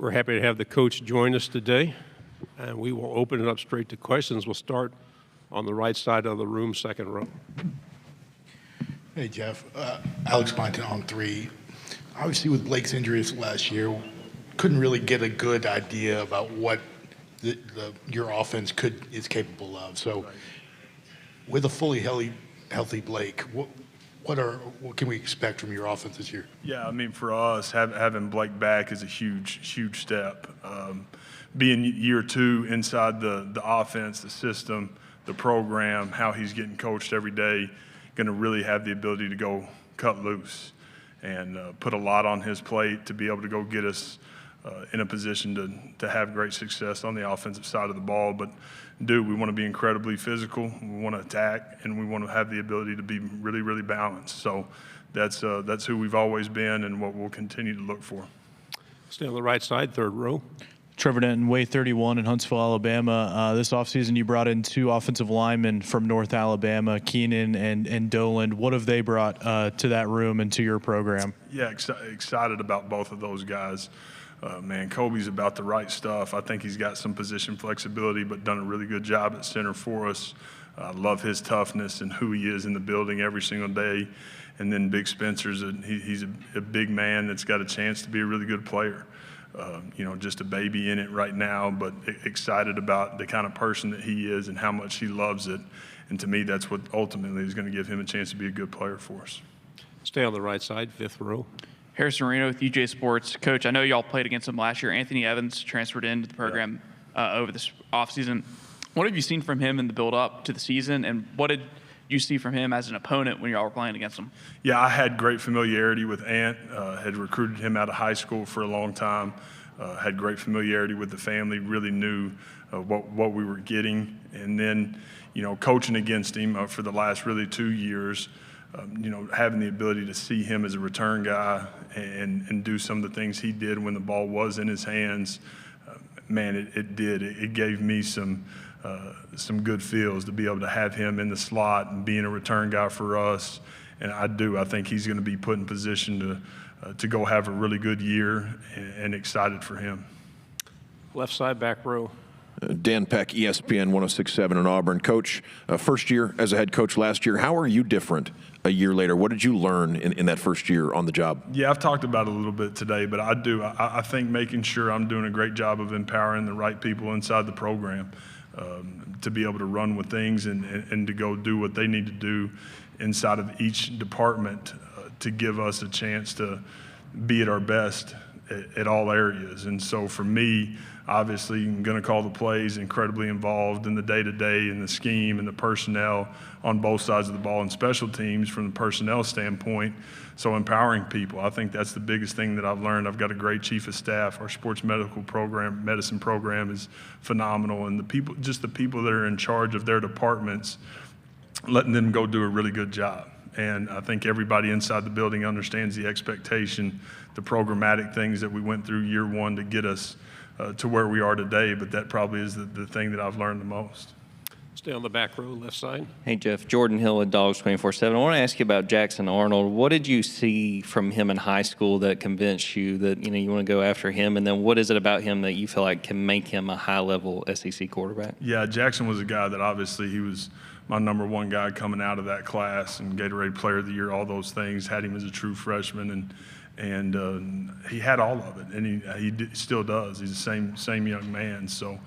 We're happy to have the coach join us today, and we will open it up straight to questions. We'll start on the right side of the room, second row. Hey, Jeff. Alex Bonton on 3. Obviously, with Blake's injuries last year, couldn't really get a good idea about what your offense is capable of. So, with a fully healthy Blake, what can we expect from your offense this year? Yeah, I mean, for us, having Blake back is a huge step. Being year 2 inside the offense, the system, the program, how he's getting coached every day, going to really have the ability to go cut loose and put a lot on his plate to be able to go get us in a position to have great success on the offensive side of the ball. But we want to be incredibly physical, we want to attack, and we want to have the ability to be really balanced. So that's who we've always been and what we'll continue to look for. Stay on the right side, third row. Trevor Denton, Way 31 in Huntsville, Alabama. This offseason, you brought in 2 offensive linemen from North Alabama, Keenan and Doland. What have they brought to that room and to your program? Yeah, excited about both of those guys. Man, Kobe's about the right stuff. I think he's got some position flexibility, but done a really good job at center for us. Love his toughness and who he is in the building every single day. And then Big Spencer's he's a big man that's got a chance to be a really good player. Just a baby in it right now, but excited about the kind of person that he is and how much he loves it. And to me, that's what ultimately is going to give him a chance to be a good player for us. Stay on the right side, fifth row. Harrison Marino with UJ Sports. Coach, I know y'all played against him last year. Anthony Evans transferred into the program over this offseason. What have you seen from him in the build-up to the season, and what did you see from him as an opponent when y'all were playing against him? Yeah, I had great familiarity with Ant. Had recruited him out of high school for a long time. Had great familiarity with the family. Really knew what we were getting, and then coaching against him for the last really 2 years. Having the ability to see him as a return guy and do some of the things he did when the ball was in his hands, it gave me some good feels to be able to have him in the slot and being a return guy for us. And I think he's going to be put in position to go have a really good year, and excited for him. Left side, back row. Dan Peck, ESPN 106.7 in Auburn. Coach, first year as a head coach last year. How are you different a year later? What did you learn in that first year on the job? Yeah, I've talked about it a little bit today, but I think making sure I'm doing a great job of empowering the right people inside the program to be able to run with things and to go do what they need to do inside of each department to give us a chance to be at our best at all areas. And so for me, obviously, I'm going to call the plays, incredibly involved in the day-to-day and the scheme and the personnel on both sides of the ball and special teams from the personnel standpoint. So empowering people, I think that's the biggest thing that I've learned. I've got a great chief of staff. Our sports medicine program is phenomenal. And the people that are in charge of their departments, letting them go do a really good job. And I think everybody inside the building understands the expectation, the programmatic things that we went through year 1 to get us to where we are today, but that probably is the thing that I've learned the most. Stay on the back row, left side. Hey, Jeff. Jordan Hill at Dogs 24/7. I want to ask you about Jackson Arnold. What did you see from him in high school that convinced you that you want to go after him? And then what is it about him that you feel like can make him a high-level SEC quarterback? Yeah, Jackson was a guy that obviously he was my number 1 guy coming out of that class, and Gatorade Player of the Year, all those things. Had him as a true freshman, and he had all of it, and he still does. He's the same young man. So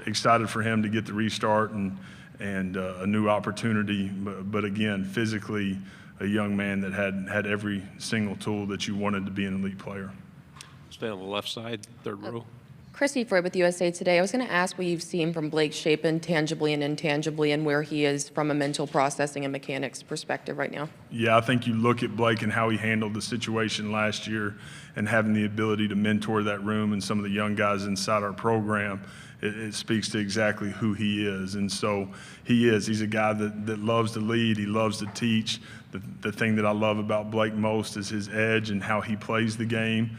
excited for him to get the restart and a new opportunity. But again, physically, a young man that had every single tool that you wanted to be an elite player. Stay on the left side, third row. Chrissy Freud with USA Today. I was going to ask what you've seen from Blake Shapen tangibly and intangibly, and where he is from a mental processing and mechanics perspective right now. Yeah, I think you look at Blake and how he handled the situation last year and having the ability to mentor that room and some of the young guys inside our program. It speaks to exactly who he is. And so he's a guy that loves to lead. He loves to teach. The thing that I love about Blake most is his edge and how he plays the game.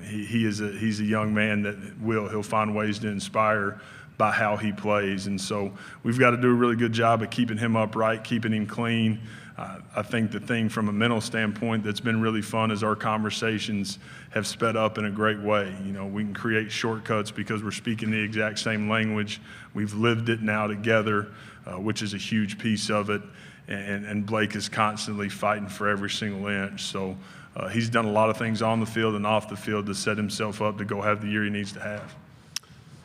He's a young man that he'll find ways to inspire, by how he plays. And so we've got to do a really good job of keeping him upright, keeping him clean. I think the thing from a mental standpoint that's been really fun is our conversations have sped up in a great way. You know, we can create shortcuts because we're speaking the exact same language. We've lived it now together, which is a huge piece of it. And Blake is constantly fighting for every single inch. So he's done a lot of things on the field and off the field to set himself up to go have the year he needs to have.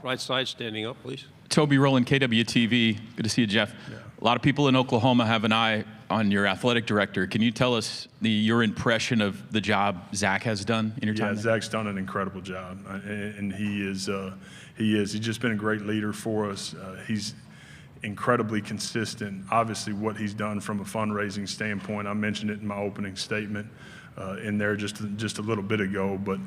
Right side, standing up, please. Toby Rowland, KWTV. Good to see you, Jeff. Yeah. A lot of people in Oklahoma have an eye on your athletic director. Can you tell us your impression of the job Zach has done in your time Yeah, there? Zach's done an incredible job, and he's just been a great leader for us. He's incredibly consistent. Obviously, what he's done from a fundraising standpoint, I mentioned it in my opening statement in there just a little bit ago, but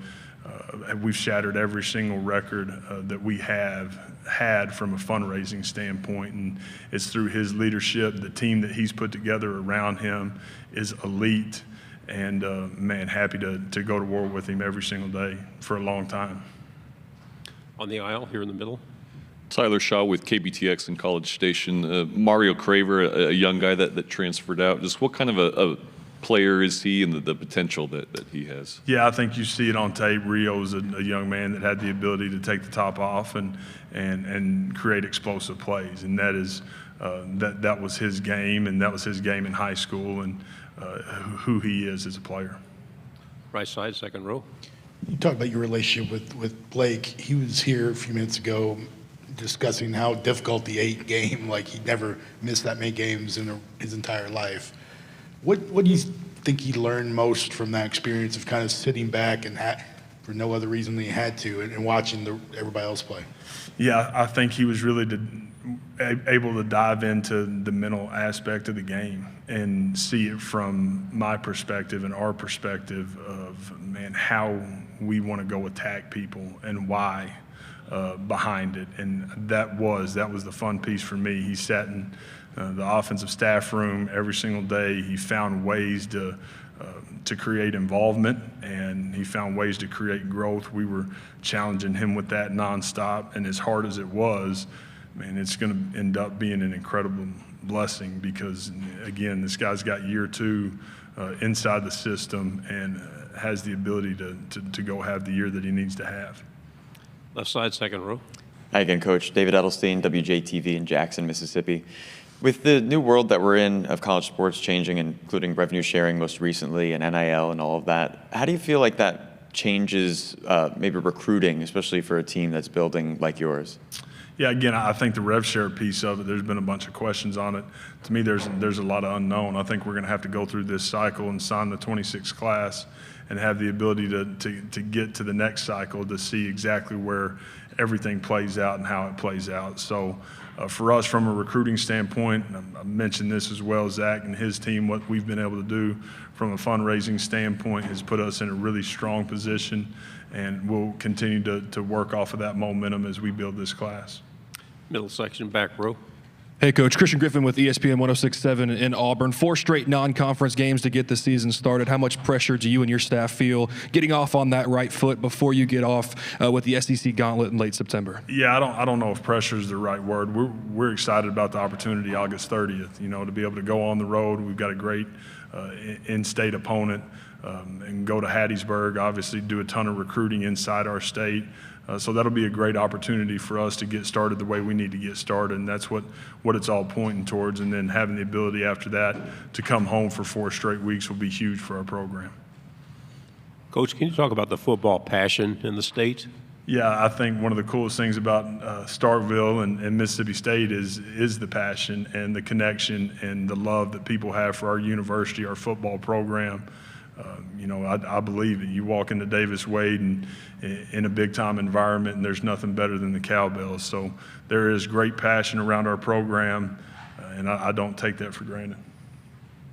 we've shattered every single record that we have had from a fundraising standpoint, and it's through his leadership. The team that he's put together around him is elite, and man, happy to go to war with him every single day for a long time. On the aisle, here in the middle. Tyler Shaw with KBTX in College Station. Mario Craver, a young guy that transferred out. Just what kind of a player is he and the potential that he has? Yeah, I think you see it on tape. Rio's a young man that had the ability to take the top off and create explosive plays, and that was his game, and that was his game in high school, and who he is as a player. Right side, second row. You talked about your relationship with Blake. He was here a few minutes ago discussing how difficult the 8 game, like he never missed that many games in his entire life. What do you think he learned most from that experience of kind of sitting back and for no other reason than he had to and watching everybody else play? Yeah, I think he was really able to dive into the mental aspect of the game and see it from my perspective and our perspective of, man, how we want to go attack people and why behind it. And that was the fun piece for me. He sat in the offensive staff room every single day. He found ways to create involvement, and he found ways to create growth. We were challenging him with that nonstop, and as hard as it was, man, it's going to end up being an incredible blessing because, again, this guy's got year 2 inside the system and has the ability to go have the year that he needs to have. Left side, second row. Hi again, Coach. David Edelstein, WJTV in Jackson, Mississippi. With the new world that we're in of college sports changing, including revenue sharing most recently and NIL and all of that, how do you feel like that changes maybe recruiting, especially for a team that's building like yours? Yeah, again, I think the rev share piece of it, there's been a bunch of questions on it. To me, there's a lot of unknown. I think we're going to have to go through this cycle and sign the 26 class and have the ability to get to the next cycle to see exactly where everything plays out and how it plays out. So for us, from a recruiting standpoint, I mentioned this as well, Zach and his team, what we've been able to do from a fundraising standpoint has put us in a really strong position, and we'll continue to work off of that momentum as we build this class. Middle section, back row. Hey, Coach. Christian Griffin with ESPN 106.7 in Auburn. 4 straight non-conference games to get the season started. How much pressure do you and your staff feel getting off on that right foot before you get off with the SEC gauntlet in late September? Yeah, I don't know if pressure is the right word. We're excited about the opportunity August 30th, to be able to go on the road. We've got a great in-state opponent and go to Hattiesburg, obviously do a ton of recruiting inside our state. So that'll be a great opportunity for us to get started the way we need to get started, and that's what it's all pointing towards. And then having the ability after that to come home for 4 straight weeks will be huge for our program. Coach, can you talk about the football passion in the state? Yeah, I think one of the coolest things about Starkville and Mississippi State is the passion and the connection and the love that people have for our university, our football program. I believe it. You walk into Davis Wade and in a big-time environment, and there's nothing better than the cowbells. So there is great passion around our program, and I don't take that for granted.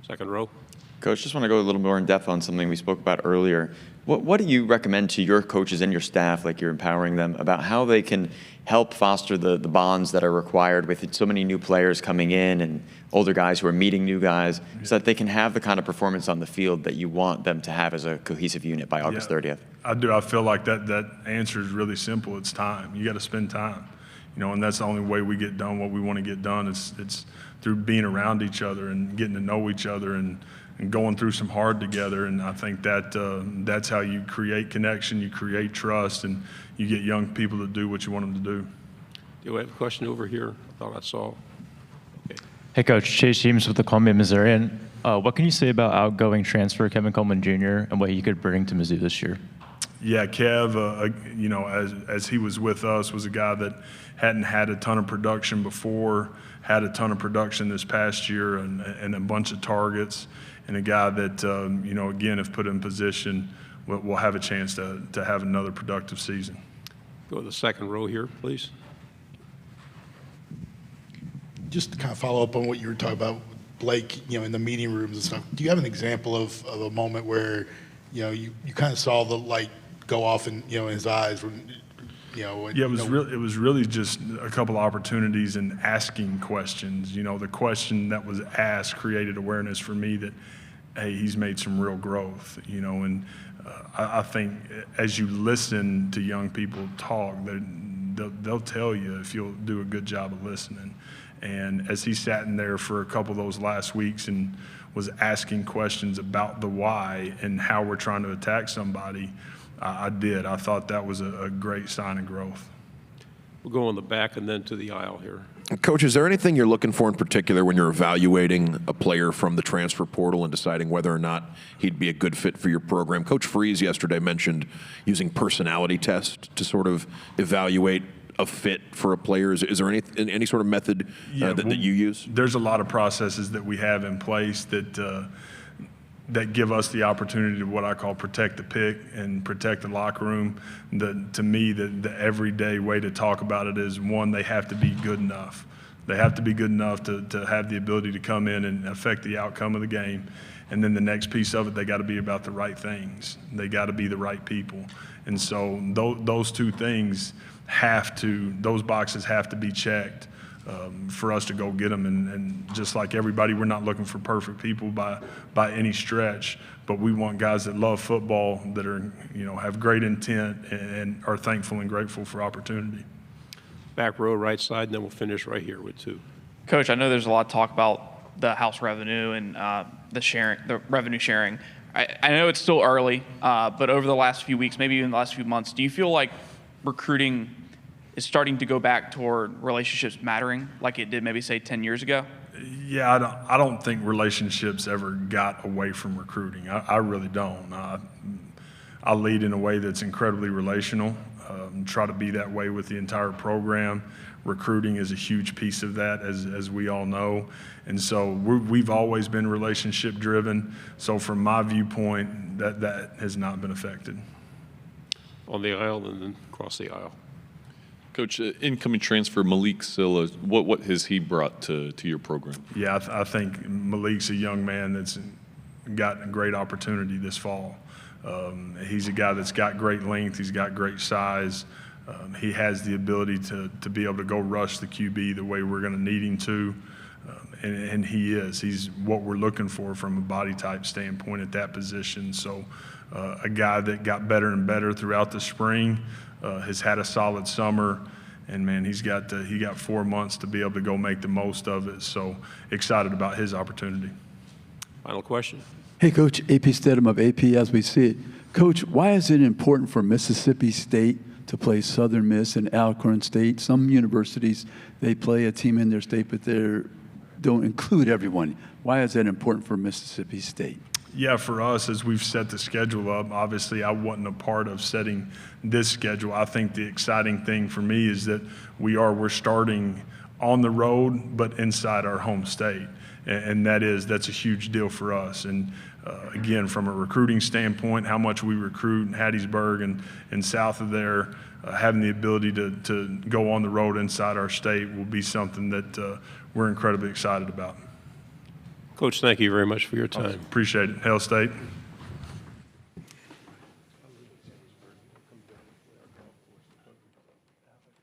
Second row. Coach, just want to go a little more in depth on something we spoke about earlier. What do you recommend to your coaches and your staff, like you're empowering them, about how they can help foster the bonds that are required with so many new players coming in and older guys who are meeting new guys, so that they can have the kind of performance on the field that you want them to have as a cohesive unit by August 30th? I do. I feel like that answer is really simple. It's time. You got to spend time. and that's the only way we get done what we want to get done. It's through being around each other and getting to know each other and going through some hard together. And I think that's how you create connection, you create trust, and you get young people to do what you want them to do. Do we have a question over here? I thought I saw. Okay. Hey, Coach. Chase James with the Columbia Missourian. What can you say about outgoing transfer Kevin Coleman Jr. and what he could bring to Mizzou this year? Yeah, Kev, as he was with us, was a guy that hadn't had a ton of production before, had a ton of production this past year and a bunch of targets, and a guy that, again, if put in position, will have a chance to have another productive season. Go to the second row here, please. Just to kind of follow up on what you were talking about, Blake, in the meeting rooms and stuff, do you have an example of a moment where, you kind of saw the light go off in his eyes when, Yeah, it was really just a couple of opportunities and asking questions. The question that was asked created awareness for me that, hey, he's made some real growth, and I think as you listen to young people talk, they'll tell you if you'll do a good job of listening. And as he sat in there for a couple of those last weeks and was asking questions about the why and how we're trying to attack somebody, I thought that was a great sign of growth. We'll go on the back and then to the aisle here. Coach, is there anything you're looking for in particular when you're evaluating a player from the transfer portal and deciding whether or not he'd be a good fit for your program? Coach Freeze yesterday mentioned using personality tests to sort of evaluate a fit for a player. Is there any sort of method that you use? There's a lot of processes that we have in place that give us the opportunity to what I call protect the pick and protect the locker room. To me, the everyday way to talk about it is, one, they have to be good enough. They have to be good enough to have the ability to come in and affect the outcome of the game. And then the next piece of it, they got to be about the right things. They got to be the right people. And so those two things those boxes have to be checked for us to go get them. And just like everybody, we're not looking for perfect people by any stretch, but we want guys that love football, that are, have great intent and are thankful and grateful for opportunity. Back row, right side, and then we'll finish right here with two. Coach, I know there's a lot of talk about the house revenue and the revenue sharing. I know it's still early, but over the last few weeks, maybe even the last few months, do you feel like recruiting is starting to go back toward relationships mattering like it did maybe, say, 10 years ago? Yeah, I don't think relationships ever got away from recruiting. I really don't. I lead in a way that's incredibly relational, try to be that way with the entire program. Recruiting is a huge piece of that, as we all know. And so we've always been relationship driven. So from my viewpoint, that has not been affected. On the aisle and then across the aisle. Coach, incoming transfer Malik Silla, what has he brought to your program? Yeah, I think Malik's a young man that's got a great opportunity this fall. He's a guy that's got great length. He's got great size. He has the ability to be able to go rush the QB the way we're going to need him to. And he is. He's what we're looking for from a body type standpoint at that position. So a guy that got better and better throughout the spring, has had a solid summer, and man, he got 4 months to be able to go make the most of it. So excited about his opportunity. Final question. Hey, Coach, AP Stedham of AP as we see it. Coach, why is it important for Mississippi State to play Southern Miss and Alcorn State? Some universities, they play a team in their state, but they don't include everyone. Why is that important for Mississippi State? Yeah, for us, as we've set the schedule up, obviously I wasn't a part of setting this schedule. I think the exciting thing for me is that we're starting on the road, but inside our home state. And that's a huge deal for us. And again, from a recruiting standpoint, how much we recruit in Hattiesburg and south of there, having the ability to go on the road inside our state will be something that we're incredibly excited about. Coach, thank you very much for your time. Appreciate it. Hail State.